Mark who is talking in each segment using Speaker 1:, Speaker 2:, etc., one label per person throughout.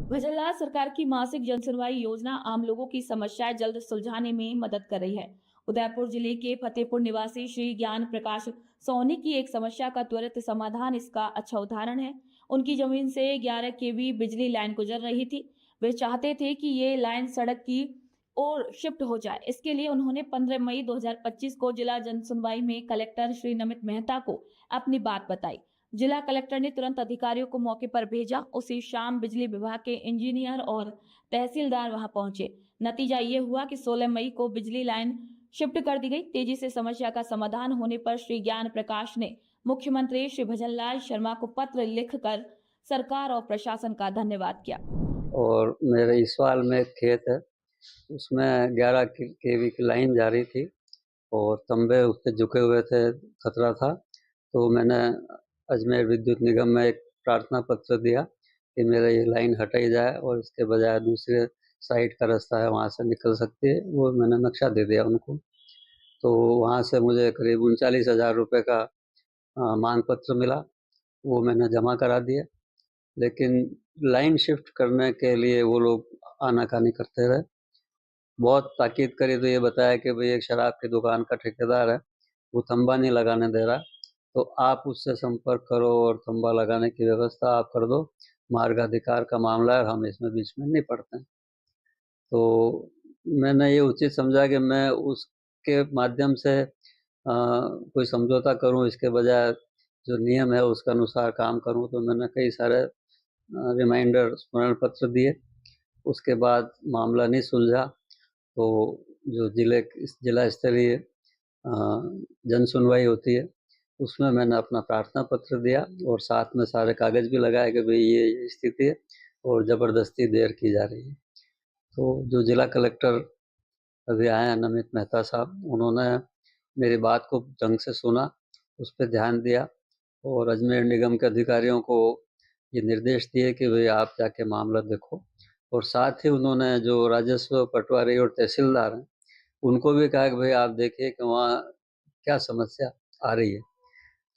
Speaker 1: वजललाल सरकार की मासिक जन सुनवाई योजना आम लोगों की समस्याएं जल्द सुलझाने में मदद कर रही है। उदयपुर जिले के फतेहपुर निवासी श्री ज्ञान प्रकाश सोनी की एक समस्या का त्वरित समाधान इसका अच्छा उदाहरण है। उनकी जमीन से 11 केवी बिजली लाइन गुजर रही थी। वे चाहते थे कि ये लाइन सड़क की और शिफ्ट हो जाए। इसके लिए उन्होंने 15 मई 2025 को जिला जन सुनवाई में कलेक्टर श्री नमित मेहता को अपनी बात बताई। जिला कलेक्टर ने तुरंत अधिकारियों को मौके पर भेजा। उसी शाम बिजली विभाग के इंजीनियर और तहसीलदार वहां पहुंचे। नतीजा ये हुआ कि 16 मई को बिजली लाइन शिफ्ट कर दी गई। तेजी से समस्या का समाधान होने पर श्री ज्ञान प्रकाश ने मुख्यमंत्री श्री भजनलाल शर्मा को पत्र लिखकर सरकार और प्रशासन का धन्यवाद किया।
Speaker 2: और मेरे इसवाल में एक खेत है, उसमें 11 केवी की लाइन जा रही थी और तंबे उस पे झुके हुए थे, खतरा था। तो मैंने अजमेर विद्युत निगम में एक प्रार्थना पत्र दिया कि मेरा ये लाइन हटाई जाए और इसके बजाय दूसरे साइड का रास्ता है, वहाँ से निकल सकती है। वो मैंने नक्शा दे दिया उनको। तो वहाँ से मुझे करीब 39,000 रुपये का मांग पत्र मिला, वो मैंने जमा करा दिया। लेकिन लाइन शिफ्ट करने के लिए वो लोग आनाकानी करते रहे। बहुत ताकीद करी तो ये बताया कि भाई एक शराब की दुकान का ठेकेदार है, वो तंबा नहीं लगाने दे रहा, तो आप उससे संपर्क करो और तंबा लगाने की व्यवस्था आप कर दो। मार्गाधिकार का मामला है, हम इसमें बीच में नहीं पड़ते हैं। तो मैंने ये उचित समझा कि मैं उसके माध्यम से कोई समझौता करूं, इसके बजाय जो नियम है उसके अनुसार काम करूं। तो मैंने कई सारे रिमाइंडर स्मरण पत्र दिए। उसके बाद मामला नहीं सुलझा, तो जो जिला स्तरीय जन सुनवाई होती है, उसमें मैंने अपना प्रार्थना पत्र दिया और साथ में सारे कागज भी लगाए कि भाई ये स्थिति है और ज़बरदस्ती देर की जा रही है। तो जो जिला कलेक्टर अभी आए हैं, नमित मेहता साहब, उन्होंने मेरी बात को ढंग से सुना, उस पर ध्यान दिया और अजमेर निगम के अधिकारियों को ये निर्देश दिए कि भाई आप जाके मामला देखो। और साथ ही उन्होंने जो राजस्व पटवारी और तहसीलदार हैं, उनको भी कहा कि भाई आप देखिए कि वहाँ क्या समस्या आ रही है।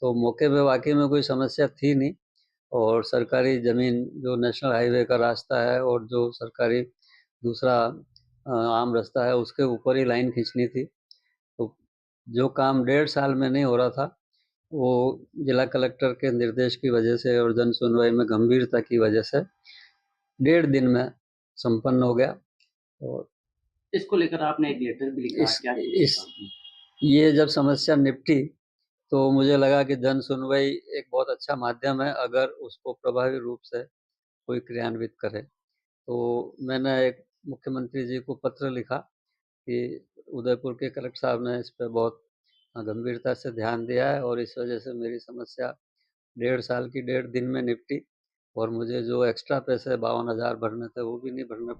Speaker 2: तो मौके पे वाकई में कोई समस्या थी नहीं और सरकारी ज़मीन जो नेशनल हाईवे का रास्ता है और जो सरकारी दूसरा आम रास्ता है, उसके ऊपर ही लाइन खींचनी थी। तो जो काम 1.5 साल में नहीं हो रहा था, वो जिला कलेक्टर के निर्देश की वजह से और जन सुनवाई में गंभीरता की वजह से 1.5 दिन में संपन्न हो गया। और
Speaker 3: इसको लेकर आपने एक लेटर भी लिखा, क्या
Speaker 2: इस ये जब समस्या निपटी तो मुझे लगा कि जन सुनवाई एक बहुत अच्छा माध्यम है, अगर उसको प्रभावी रूप से कोई क्रियान्वित करे। तो मैंने एक मुख्यमंत्री जी को पत्र लिखा कि उदयपुर के कलेक्टर साहब ने इस पे बहुत गंभीरता से ध्यान दिया है और इस वजह से मेरी समस्या 1.5 साल की 1.5 दिन में निपटी और मुझे जो एक्स्ट्रा पैसे 52,000 भरने थे वो भी नहीं भरने पड़े।